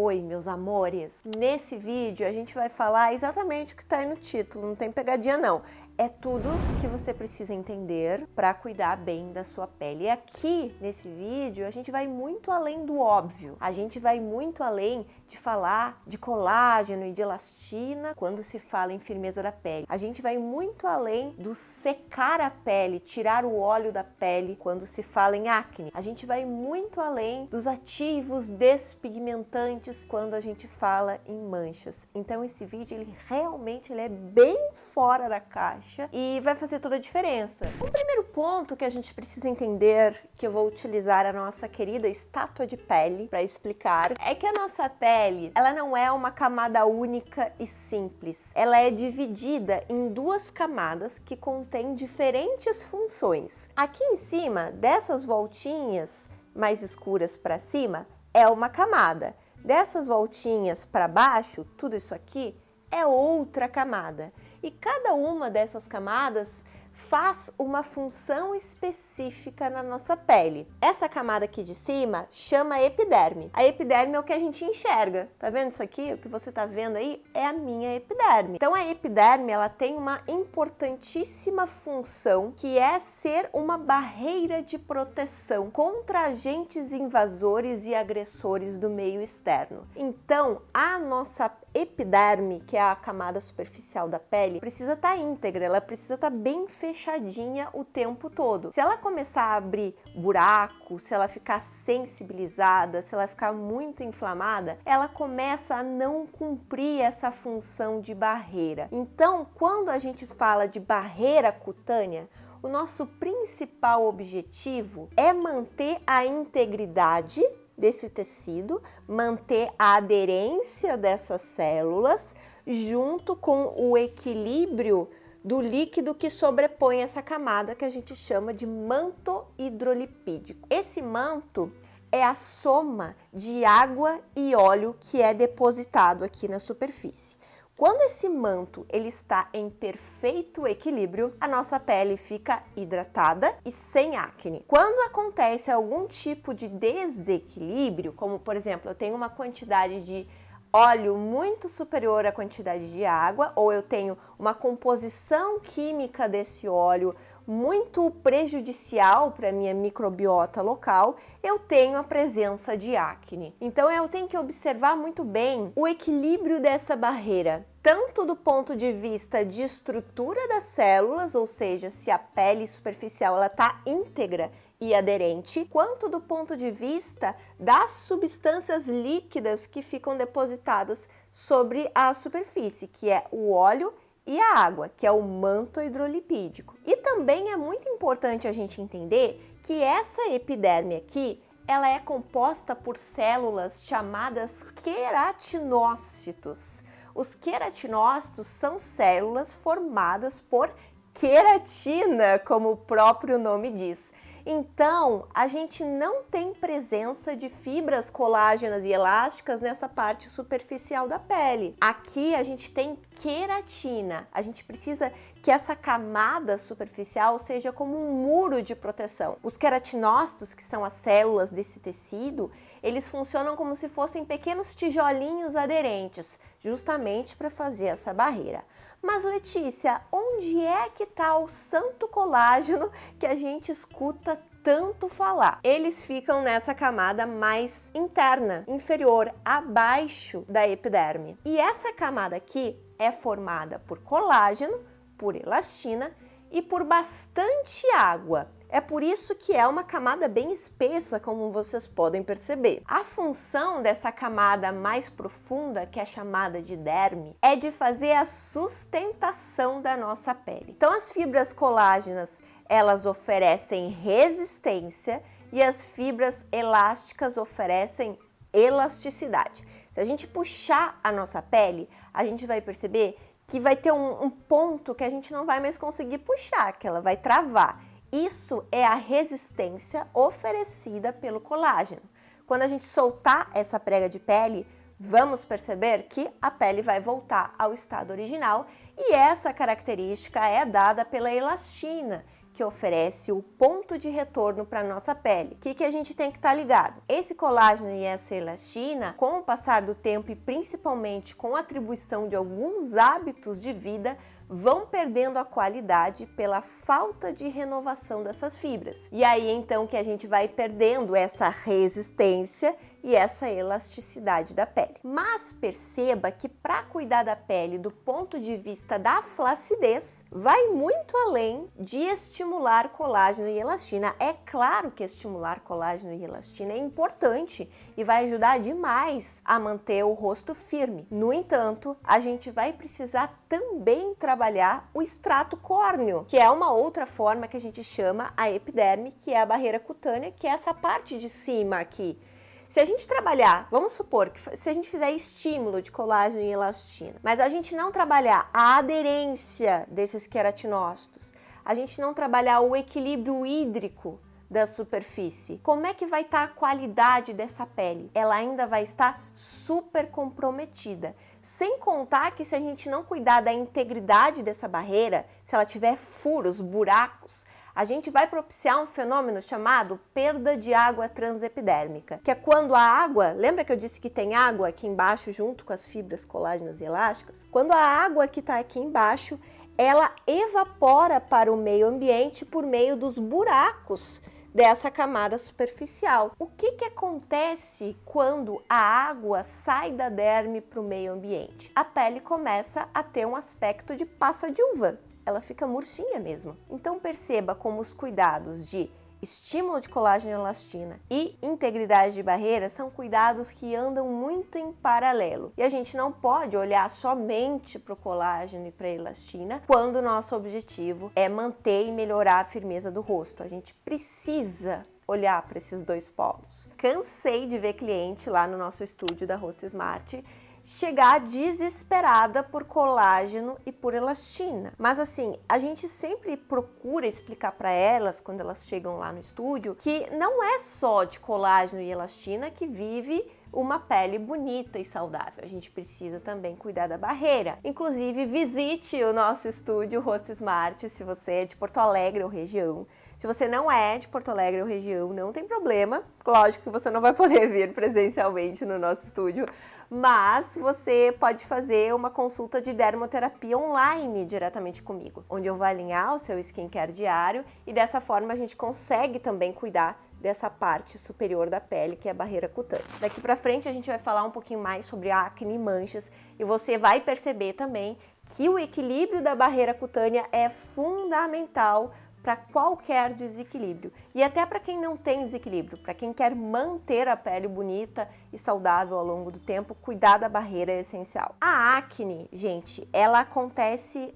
Oi, meus amores! Nesse vídeo a gente vai falar exatamente o que está aí no título, não tem pegadinha não. É tudo que você precisa entender para cuidar bem da sua pele. E aqui, nesse vídeo, a gente vai muito além do óbvio. A gente vai muito além de falar de colágeno e de elastina quando se fala em firmeza da pele. A gente vai muito além do secar a pele, tirar o óleo da pele quando se fala em acne. A gente vai muito além dos ativos despigmentantes quando a gente fala em manchas. Então esse vídeo, ele realmente é bem fora da caixa e vai fazer toda a diferença. O primeiro ponto que a gente precisa entender, que eu vou utilizar a nossa querida estátua de pele para explicar, é que a nossa pele, ela não é uma camada única e simples. Ela é dividida em duas camadas que contêm diferentes funções. Aqui em cima, dessas voltinhas mais escuras para cima, é uma camada. Dessas voltinhas para baixo, tudo isso aqui é outra camada. E cada uma dessas camadas faz uma função específica na nossa pele. Essa camada aqui de cima chama epiderme. A epiderme é o que a gente enxerga. Tá vendo isso aqui? O que você tá vendo aí é a minha epiderme. Então a epiderme, ela tem uma importantíssima função, que é ser uma barreira de proteção contra agentes invasores e agressores do meio externo. Então a nossa epiderme, que é a camada superficial da pele, precisa estar íntegra, ela precisa estar bem fechadinha o tempo todo. Se ela começar a abrir buraco, se ela ficar sensibilizada, se ela ficar muito inflamada, ela começa a não cumprir essa função de barreira. Então, quando a gente fala de barreira cutânea, o nosso principal objetivo é manter a integridade desse tecido, manter a aderência dessas células junto com o equilíbrio do líquido que sobrepõe essa camada, que a gente chama de manto hidrolipídico. Esse manto é a soma de água e óleo que é depositado aqui na superfície. Quando esse manto ele está em perfeito equilíbrio, a nossa pele fica hidratada e sem acne. Quando acontece algum tipo de desequilíbrio, como por exemplo, eu tenho uma quantidade de óleo muito superior à quantidade de água, ou eu tenho uma composição química desse óleo muito prejudicial para a minha microbiota local, eu tenho a presença de acne. Então eu tenho que observar muito bem o equilíbrio dessa barreira, tanto do ponto de vista de estrutura das células, ou seja, se a pele superficial ela está íntegra e aderente, quanto do ponto de vista das substâncias líquidas que ficam depositadas sobre a superfície, que é o óleo e a água, que é o manto hidrolipídico. E também é muito importante a gente entender que essa epiderme aqui, ela é composta por células chamadas queratinócitos. Os queratinócitos são células formadas por queratina, como o próprio nome diz. Então, a gente não tem presença de fibras colágenas e elásticas nessa parte superficial da pele. Aqui a gente tem queratina. A gente precisa que essa camada superficial seja como um muro de proteção. Os queratinócitos, que são as células desse tecido, eles funcionam como se fossem pequenos tijolinhos aderentes, justamente para fazer essa barreira. Mas Letícia, onde é que está o santo colágeno que a gente escuta tanto falar? Eles ficam nessa camada mais interna, inferior, abaixo da epiderme. E essa camada aqui é formada por colágeno, por elastina e por bastante água. É por isso que é uma camada bem espessa, como vocês podem perceber. A função dessa camada mais profunda, que é chamada de derme, é de fazer a sustentação da nossa pele. Então as fibras colágenas, elas oferecem resistência e as fibras elásticas oferecem elasticidade. Se a gente puxar a nossa pele, a gente vai perceber que vai ter um ponto que a gente não vai mais conseguir puxar, que ela vai travar. Isso é a resistência oferecida pelo colágeno. Quando a gente soltar essa prega de pele, vamos perceber que a pele vai voltar ao estado original, e essa característica é dada pela elastina, que oferece o ponto de retorno para a nossa pele. O que a gente tem que estar ligado? Esse colágeno e essa elastina, com o passar do tempo e principalmente com a atribuição de alguns hábitos de vida, vão perdendo a qualidade pela falta de renovação dessas fibras. E aí então que a gente vai perdendo essa resistência e essa elasticidade da pele. Mas perceba que para cuidar da pele do ponto de vista da flacidez, vai muito além de estimular colágeno e elastina. É claro que estimular colágeno e elastina é importante e vai ajudar demais a manter o rosto firme. No entanto, a gente vai precisar também trabalhar o extrato córneo, que é uma outra forma que a gente chama a epiderme, que é a barreira cutânea, que é essa parte de cima aqui. Se a gente trabalhar, vamos supor que se a gente fizer estímulo de colágeno e elastina, mas a gente não trabalhar a aderência desses queratinócitos, a gente não trabalhar o equilíbrio hídrico da superfície, como é que vai estar a qualidade dessa pele? Ela ainda vai estar super comprometida. Sem contar que se a gente não cuidar da integridade dessa barreira, se ela tiver furos, buracos, a gente vai propiciar um fenômeno chamado perda de água transepidérmica, que é quando a água, lembra que eu disse que tem água aqui embaixo junto com as fibras colágenas e elásticas? Quando a água que está aqui embaixo, ela evapora para o meio ambiente por meio dos buracos dessa camada superficial. O que acontece quando a água sai da derme para o meio ambiente? A pele começa a ter um aspecto de passa de uva. Ela fica murchinha mesmo. Então perceba como os cuidados de estímulo de colágeno e elastina e integridade de barreira são cuidados que andam muito em paralelo. E a gente não pode olhar somente para o colágeno e para a elastina quando o nosso objetivo é manter e melhorar a firmeza do rosto. A gente precisa olhar para esses dois polos. Cansei de ver cliente lá no nosso estúdio da Rosto Smart chegar desesperada por colágeno e por elastina. Mas assim, a gente sempre procura explicar para elas, quando elas chegam lá no estúdio, que não é só de colágeno e elastina que vive uma pele bonita e saudável. A gente precisa também cuidar da barreira. Inclusive, visite o nosso estúdio Rosto Smart se você é de Porto Alegre ou região. Se você não é de Porto Alegre ou região, não tem problema. Lógico que você não vai poder vir presencialmente no nosso estúdio, mas você pode fazer uma consulta de dermoterapia online diretamente comigo, onde eu vou alinhar o seu skincare diário e dessa forma a gente consegue também cuidar dessa parte superior da pele, que é a barreira cutânea. Daqui pra frente a gente vai falar um pouquinho mais sobre acne e manchas e você vai perceber também que o equilíbrio da barreira cutânea é fundamental para qualquer desequilíbrio e até para quem não tem desequilíbrio, para quem quer manter a pele bonita e saudável ao longo do tempo, cuidar da barreira é essencial. A acne, gente, ela acontece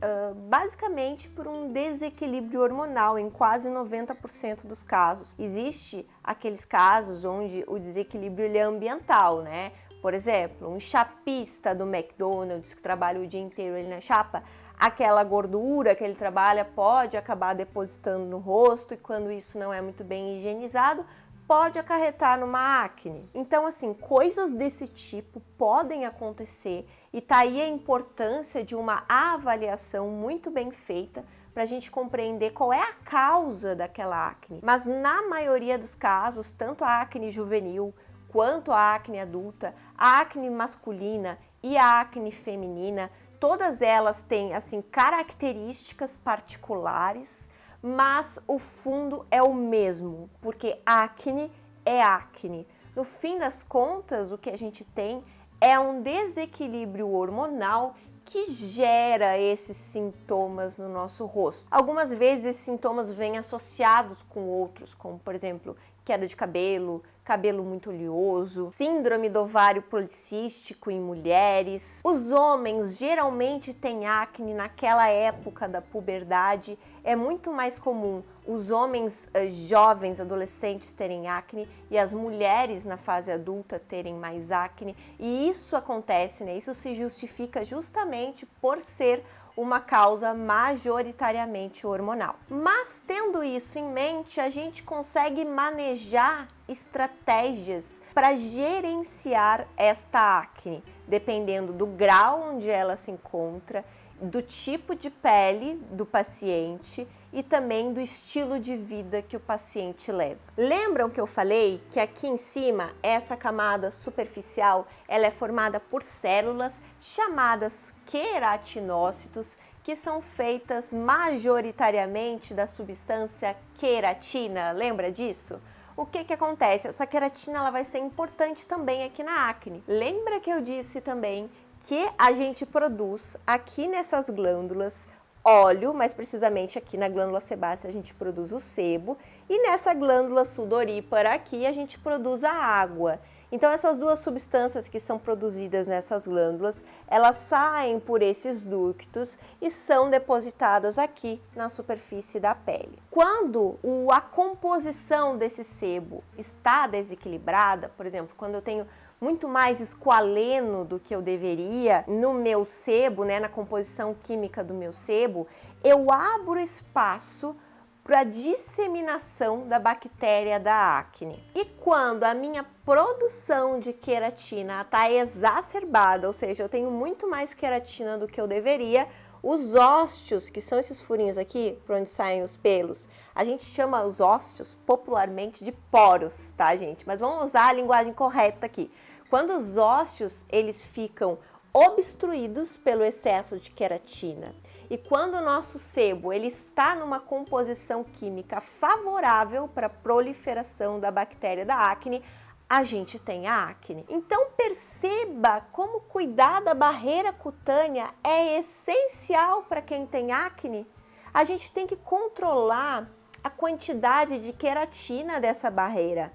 basicamente por um desequilíbrio hormonal em quase 90% dos casos. Existe aqueles casos onde o desequilíbrio ele é ambiental, né? Por exemplo, um chapista do McDonald's que trabalha o dia inteiro ali na chapa, aquela gordura que ele trabalha pode acabar depositando no rosto e quando isso não é muito bem higienizado, pode acarretar numa acne. Então, assim, coisas desse tipo podem acontecer e tá aí a importância de uma avaliação muito bem feita para a gente compreender qual é a causa daquela acne. Mas na maioria dos casos, tanto a acne juvenil quanto a acne adulta, a acne masculina e a acne feminina, todas elas têm assim características particulares, mas o fundo é o mesmo, porque acne é acne. No fim das contas, o que a gente tem é um desequilíbrio hormonal que gera esses sintomas no nosso rosto. Algumas vezes esses sintomas vêm associados com outros, como por exemplo, queda de cabelo, cabelo muito oleoso, síndrome do ovário policístico em mulheres. Os homens geralmente têm acne naquela época da puberdade. É muito mais comum os homens jovens, adolescentes terem acne e as mulheres na fase adulta terem mais acne. E isso acontece, né? Isso se justifica justamente por ser uma causa majoritariamente hormonal. Mas tendo isso em mente, a gente consegue manejar estratégias para gerenciar esta acne, dependendo do grau onde ela se encontra, do tipo de pele do paciente e também do estilo de vida que o paciente leva. Lembram que eu falei que aqui em cima, essa camada superficial, ela é formada por células chamadas queratinócitos, que são feitas majoritariamente da substância queratina. Lembra disso? O que acontece? Essa queratina ela vai ser importante também aqui na acne. Lembra que eu disse também que a gente produz aqui nessas glândulas óleo, mais precisamente aqui na glândula sebácea a gente produz o sebo e nessa glândula sudorípara aqui a gente produz a água. Então essas duas substâncias que são produzidas nessas glândulas, elas saem por esses ductos e são depositadas aqui na superfície da pele. Quando a composição desse sebo está desequilibrada, por exemplo, quando eu tenho muito mais esqualeno do que eu deveria no meu sebo, né, na composição química do meu sebo, eu abro espaço para a disseminação da bactéria da acne. E quando a minha produção de queratina está exacerbada, ou seja, eu tenho muito mais queratina do que eu deveria, os ósteos, que são esses furinhos aqui, por onde saem os pelos, a gente chama os ósteos popularmente de poros, tá, gente? Mas vamos usar a linguagem correta aqui. Quando os ósteos, eles ficam obstruídos pelo excesso de queratina e quando o nosso sebo ele está numa composição química favorável para a proliferação da bactéria da acne, a gente tem a acne. Então perceba como cuidar da barreira cutânea é essencial para quem tem acne. A gente tem que controlar a quantidade de queratina dessa barreira.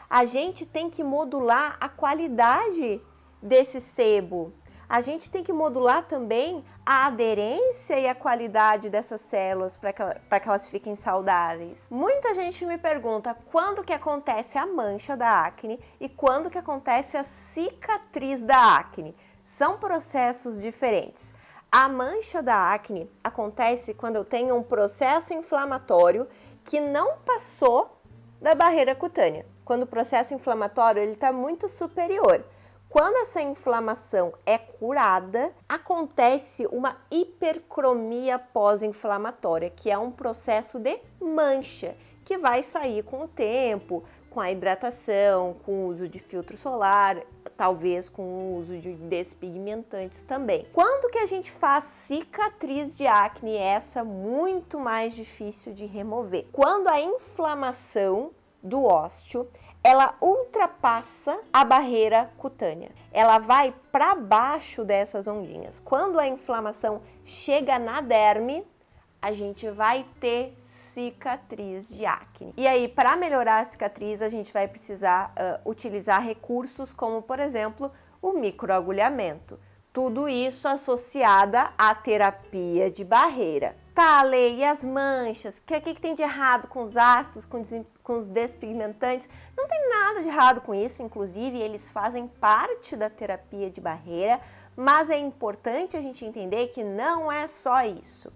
A gente tem que modular a qualidade desse sebo. A gente tem que modular também a aderência e a qualidade dessas células para que elas fiquem saudáveis. Muita gente me pergunta quando que acontece a mancha da acne e quando que acontece a cicatriz da acne. São processos diferentes. A mancha da acne acontece quando eu tenho um processo inflamatório que não passou da barreira cutânea. Quando o processo inflamatório está muito superior. Quando essa inflamação é curada, acontece uma hipercromia pós-inflamatória, que é um processo de mancha, que vai sair com o tempo, com a hidratação, com o uso de filtro solar, talvez com o uso de despigmentantes também. Quando que a gente faz cicatriz de acne, essa muito mais difícil de remover? Quando a inflamação do ósteo ela ultrapassa a barreira cutânea. Ela vai para baixo dessas ondinhas. Quando a inflamação chega na derme, a gente vai ter cicatriz de acne. E aí, para melhorar a cicatriz, a gente vai precisar utilizar recursos como, por exemplo, o microagulhamento. Tudo isso associada à terapia de barreira. Tá, Lê, e as manchas? O que tem de errado com os ácidos, com os despigmentantes? Não tem nada de errado com isso, inclusive eles fazem parte da terapia de barreira, mas é importante a gente entender que não é só isso.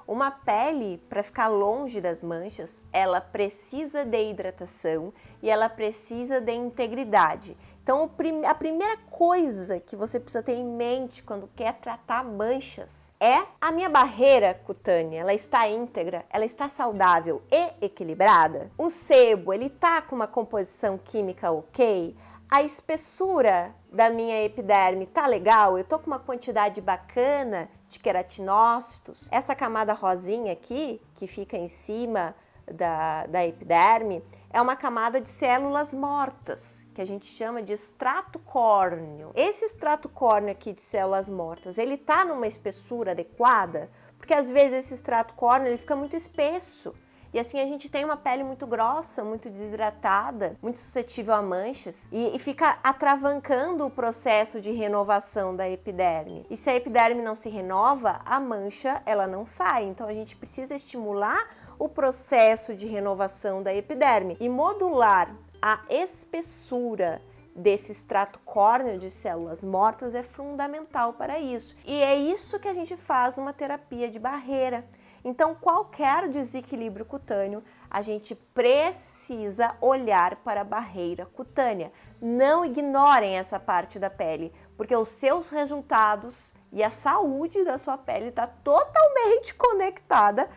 Uma pele, para ficar longe das manchas, ela precisa de hidratação e ela precisa de integridade. Então, a primeira coisa que você precisa ter em mente quando quer tratar manchas é a minha barreira cutânea, ela está íntegra, ela está saudável e equilibrada? O sebo, ele está com uma composição química ok? A espessura da minha epiderme tá legal? Eu tô com uma quantidade bacana de queratinócitos? Essa camada rosinha aqui, que fica em cima da epiderme, é uma camada de células mortas, que a gente chama de extrato córneo. Esse extrato córneo aqui de células mortas, ele tá numa espessura adequada? Porque às vezes esse extrato córneo ele fica muito espesso. E assim a gente tem uma pele muito grossa, muito desidratada, muito suscetível a manchas e fica atravancando o processo de renovação da epiderme. E se a epiderme não se renova, a mancha ela não sai. Então a gente precisa estimular o processo de renovação da epiderme e modular a espessura desse extrato córneo de células mortas é fundamental para isso. E é isso que a gente faz numa terapia de barreira. Então, qualquer desequilíbrio cutâneo, a gente precisa olhar para a barreira cutânea. Não ignorem essa parte da pele, porque os seus resultados, E a saúde da sua pele está totalmente conectada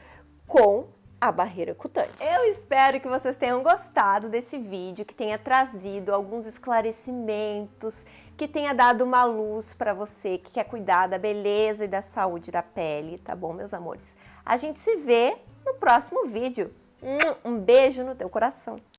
com a barreira cutânea. Eu espero que vocês tenham gostado desse vídeo, que tenha trazido alguns esclarecimentos, que tenha dado uma luz para você que quer cuidar da beleza e da saúde da pele, tá bom, meus amores? A gente se vê no próximo vídeo. Um beijo no teu coração.